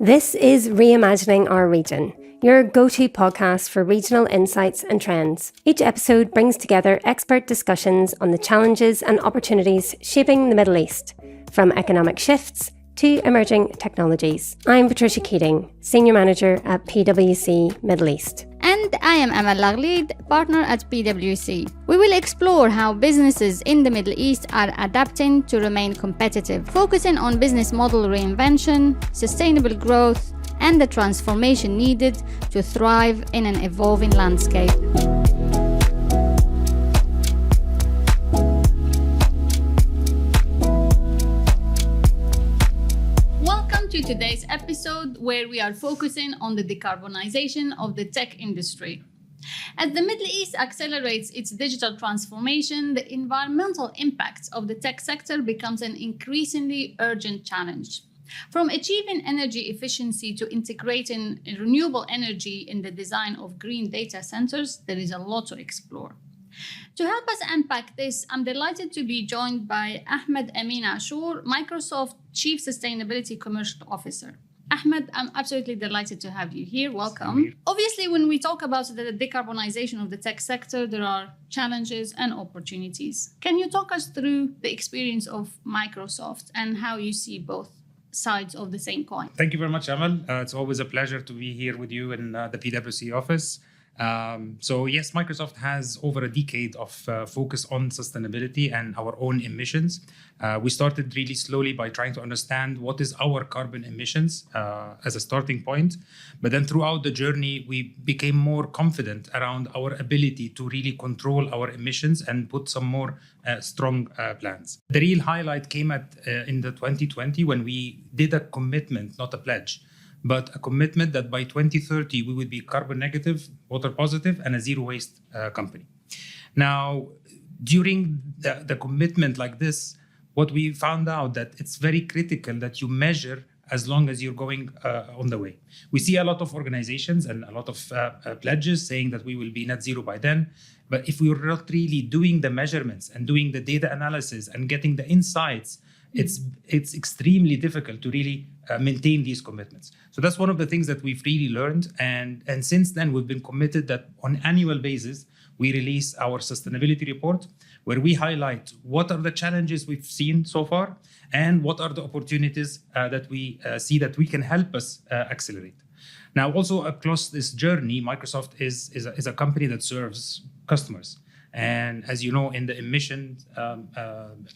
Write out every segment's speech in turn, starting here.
This is Reimagining Our Region, your go-to podcast for regional insights and trends. Each episode brings together expert discussions on the challenges and opportunities shaping the Middle East, from economic shifts to emerging technologies. I'm Patricia Keating, Senior Manager at PwC Middle East. And I am Amal Larhlid, Partner at PwC. We will explore how businesses in the Middle East are adapting to remain competitive, focusing on business model reinvention, sustainable growth, and the transformation needed to thrive in an evolving landscape. To today's episode, where we are focusing on the decarbonization of the tech industry. As the Middle East accelerates its digital transformation, the environmental impacts of the tech sector becomes an increasingly urgent challenge. From achieving energy efficiency to integrating renewable energy in the design of green data centers, there is a lot to explore. To help us unpack this, I'm delighted to be joined by Ahmed Ameen Ashour, Microsoft Chief Sustainability Commercial Officer. Ahmed, I'm absolutely delighted to have you here. Welcome. Obviously, when we talk about the decarbonization of the tech sector, there are challenges and opportunities. Can you talk us through the experience of Microsoft and how you see both sides of the same coin? Thank you very much, Amal. It's always a pleasure to be here with you in the PwC office. Yes, Microsoft has over a decade of focus on sustainability and our own emissions. We started really slowly by trying to understand what is our carbon emissions as a starting point. But then throughout the journey, we became more confident around our ability to really control our emissions and put some more strong plans. The real highlight came in the 2020 when we did a commitment, not a pledge, but a commitment that by 2030, we would be carbon negative, water positive, and a zero waste company. Now, during the commitment like this, what we found out that it's very critical that you measure as long as you're going on the way. We see a lot of organizations and a lot of pledges saying that we will be net zero by then. But if we're not really doing the measurements and doing the data analysis and getting the insights, it's extremely difficult to really maintain these commitments. So that's one of the things that we've really learned. And since then, we've been committed that on an annual basis, we release our sustainability report, where we highlight what are the challenges we've seen so far and what are the opportunities that we see that we can help us accelerate. Now, also across this journey, Microsoft is a company that serves customers. And as you know, in the emission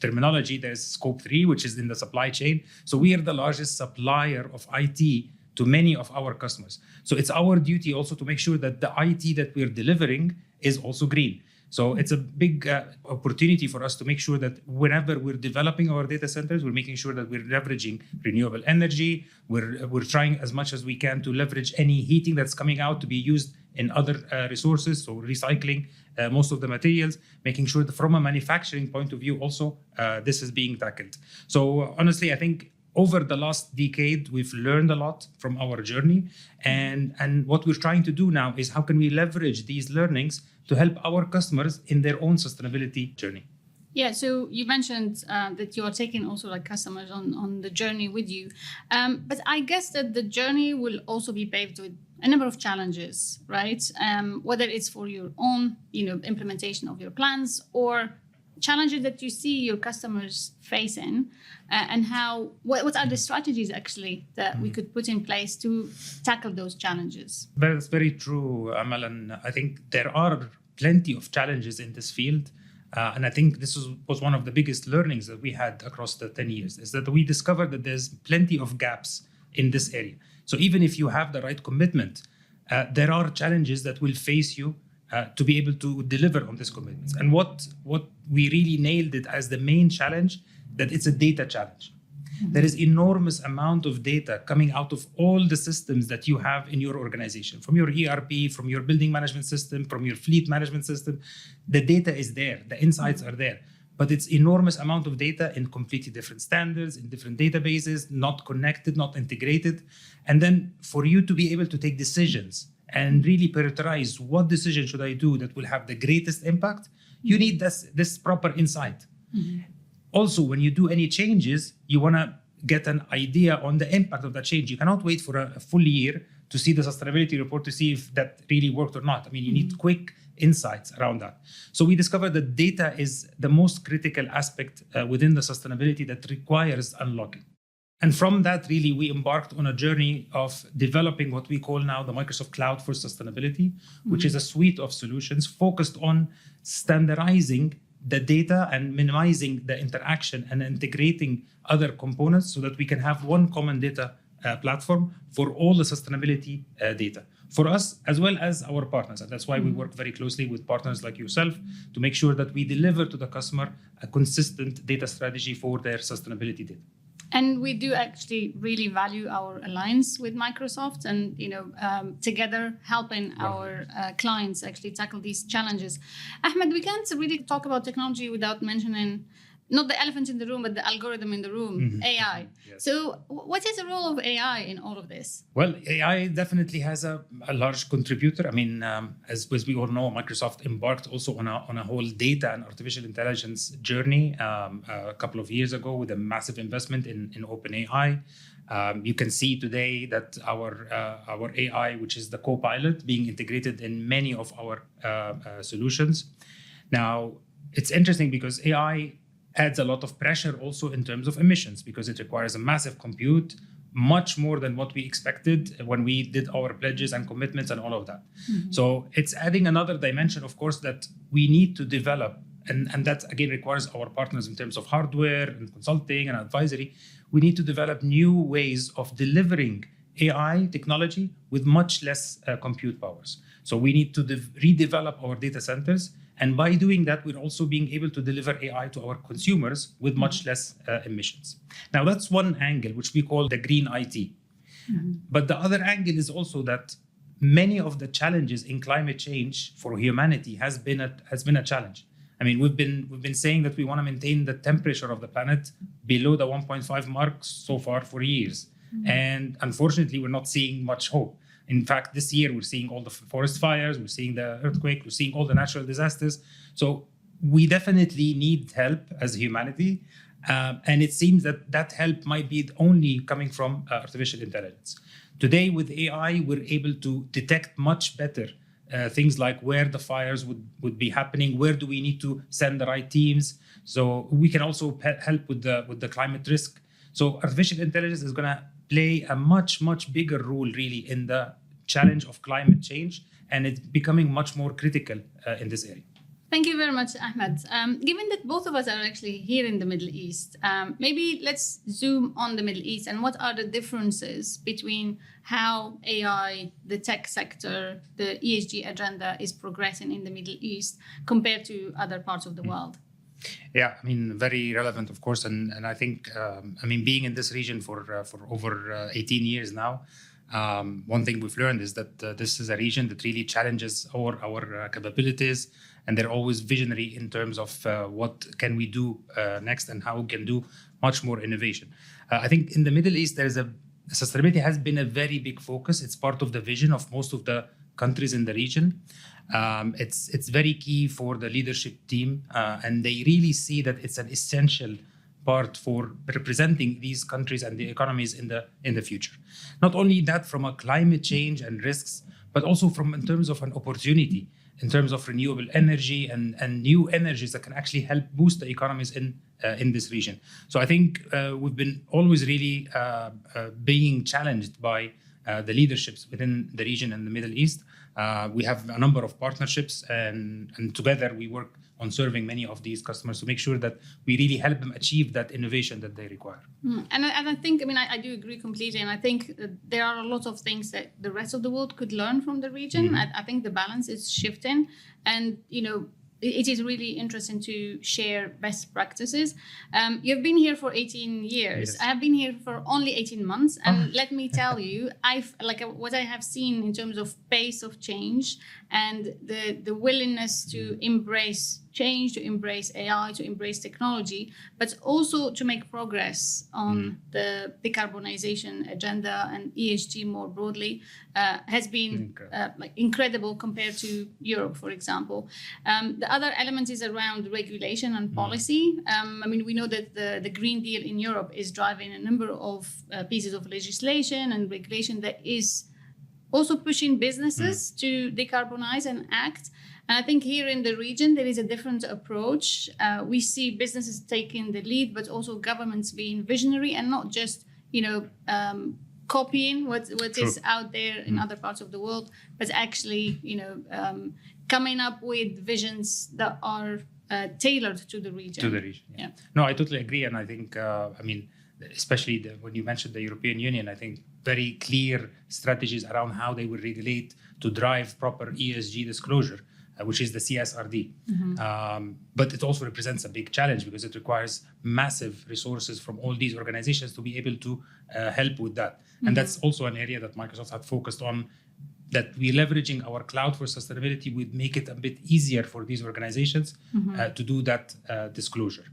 terminology, there's scope 3, which is in the supply chain. So we are the largest supplier of IT to many of our customers. So it's our duty also to make sure that the IT that we're delivering is also green. So it's a big opportunity for us to make sure that whenever we're developing our data centers, we're making sure that we're leveraging renewable energy. We're trying as much as we can to leverage any heating that's coming out to be used in other resources, so recycling most of the materials, making sure that from a manufacturing point of view also, this is being tackled. So honestly, I think over the last decade, we've learned a lot from our journey. And what we're trying to do now is how can we leverage these learnings to help our customers in their own sustainability journey. Yeah, so you mentioned that you are taking also like customers on the journey with you. But I guess that the journey will also be paved with a number of challenges, right? Whether it's for your own, implementation of your plans or challenges that you see your customers facing, and what are the strategies actually that we could put in place to tackle those challenges? That's very true, Amal, and I think there are plenty of challenges in this field. And I think this was one of the biggest learnings that we had across the 10 years, is that we discovered that there's plenty of gaps in this area. So even if you have the right commitment, there are challenges that will face you to be able to deliver on these commitments. And what we really nailed it as the main challenge, that it's a data challenge. There is enormous amount of data coming out of all the systems that you have in your organization, from your ERP, from your building management system, from your fleet management system. The data is there, the insights are there, but it's enormous amount of data in completely different standards, in different databases, not connected, not integrated. And then for you to be able to take decisions and really prioritize what decision should I do that will have the greatest impact, you need this proper insight. Also, when you do any changes, you want to get an idea on the impact of that change. You cannot wait for a full year to see the sustainability report to see if that really worked or not. I mean, you need quick insights around that. So we discovered that data is the most critical aspect within the sustainability that requires unlocking. And from that, really, we embarked on a journey of developing what we call now the Microsoft Cloud for Sustainability, which is a suite of solutions focused on standardizing the data and minimizing the interaction and integrating other components so that we can have one common data platform for all the sustainability data for us as well as our partners. And that's why we work very closely with partners like yourself to make sure that we deliver to the customer a consistent data strategy for their sustainability data. And we do actually really value our alliance with Microsoft and, together helping our clients actually tackle these challenges. Ahmed, we can't really talk about technology without mentioning not the elephant in the room, but the algorithm in the room, AI. Yes. So what is the role of AI in all of this? Well, AI definitely has a large contributor. I mean, as we all know, Microsoft embarked also on a whole data and artificial intelligence journey a couple of years ago with a massive investment in OpenAI. You can see today that our AI, which is the co-pilot, being integrated in many of our solutions. Now, it's interesting because AI adds a lot of pressure also in terms of emissions because it requires a massive compute, much more than what we expected when we did our pledges and commitments and all of that. So it's adding another dimension, of course, that we need to develop. And that, again, requires our partners in terms of hardware and consulting and advisory. We need to develop new ways of delivering AI technology with much less compute powers. So we need to redevelop our data centers. And by doing that, we're also being able to deliver AI to our consumers with much less emissions. Now, that's one angle, which we call the green IT. But the other angle is also that many of the challenges in climate change for humanity has been a challenge. I mean, we've been saying that we want to maintain the temperature of the planet below the 1.5 mark so far for years. And unfortunately, we're not seeing much hope. In fact, this year, we're seeing all the forest fires, we're seeing the earthquake, we're seeing all the natural disasters. So we definitely need help as humanity. And it seems that help might be only coming from artificial intelligence. Today, with AI, we're able to detect much better things like where the fires would be happening, where do we need to send the right teams. So we can also help with the climate risk. So artificial intelligence is going to play a much, much bigger role really in the challenge of climate change, and it's becoming much more critical in this area. Thank you very much, Ahmed. Given that both of us are actually here in the Middle East, maybe let's zoom on the Middle East and what are the differences between how AI, the tech sector, the ESG agenda is progressing in the Middle East compared to other parts of the world? Yeah, I mean, very relevant, of course. And I think, being in this region for over 18 years now, one thing we've learned is that this is a region that really challenges our capabilities, and they're always visionary in terms of what can we do next and how we can do much more innovation. I think in the Middle East, sustainability has been a very big focus. It's part of the vision of most of the countries in the region. It's very key for the leadership team, and they really see that it's an essential part for representing these countries and the economies in the future. Not only that, from a climate change and risks, but also in terms of an opportunity, in terms of renewable energy and new energies that can actually help boost the economies in this region. So I think we've been always really being challenged by the leaderships within the region and the Middle East. We have a number of partnerships, and together we work on serving many of these customers to make sure that we really help them achieve that innovation that they require. And I think, I do agree completely. And I think there are a lot of things that the rest of the world could learn from the region. I think the balance is shifting. And, it is really interesting to share best practices. You've been here for 18 years. Yes. I have been here for only 18 months. And let me tell you, what I have seen in terms of pace of change and the willingness to embrace change, to embrace AI, to embrace technology, but also to make progress on the decarbonization agenda and ESG more broadly, has been incredible compared to Europe, for example. The other element is around regulation and policy. We know that the Green Deal in Europe is driving a number of pieces of legislation and regulation that is also pushing businesses to decarbonize and act. And I think here in the region, there is a different approach. We see businesses taking the lead, but also governments being visionary and not just, copying what is out there in other parts of the world, but actually, coming up with visions that are tailored to the region. Yeah. No, I totally agree. And I think, especially when you mentioned the European Union, I think very clear strategies around how they will regulate to drive proper ESG disclosure, which is the CSRD. But it also represents a big challenge because it requires massive resources from all these organizations to be able to help with that. And that's also an area that Microsoft had focused on, that we're leveraging our cloud for sustainability would make it a bit easier for these organizations to do that disclosure.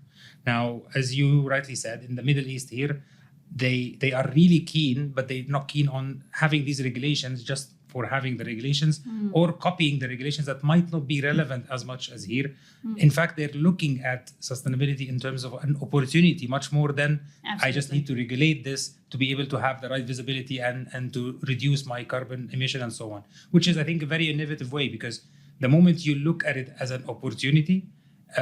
Now, as you rightly said, in the Middle East here, they are really keen, but they're not keen on having these regulations just for having the regulations or copying the regulations that might not be relevant as much as here. In fact, they're looking at sustainability in terms of an opportunity much more than I just need to regulate this to be able to have the right visibility and to reduce my carbon emission and so on, which is, I think, a very innovative way, because the moment you look at it as an opportunity,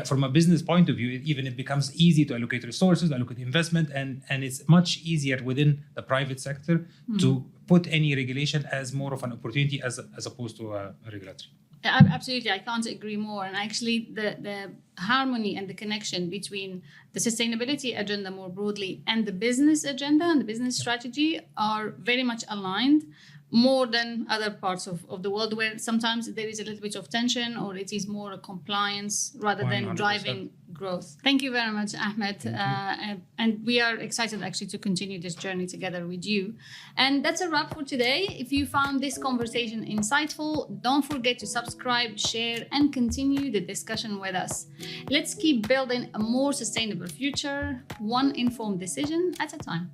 from a business point of view, it becomes easy to allocate resources, allocate investment, and it's much easier within the private sector to put any regulation as more of an opportunity as opposed to a regulatory. Absolutely, I can't agree more. And actually, the harmony and the connection between the sustainability agenda more broadly and the business agenda and the business strategy are very much aligned, more than other parts of the world, where sometimes there is a little bit of tension, or it is more a compliance rather than 100%. driving growth. Thank you very much, Ahmed. And we are excited actually to continue this journey together with you. And that's a wrap for today. If you found this conversation insightful, don't forget to subscribe, share, and continue the discussion with us. Let's keep building a more sustainable future, one informed decision at a time.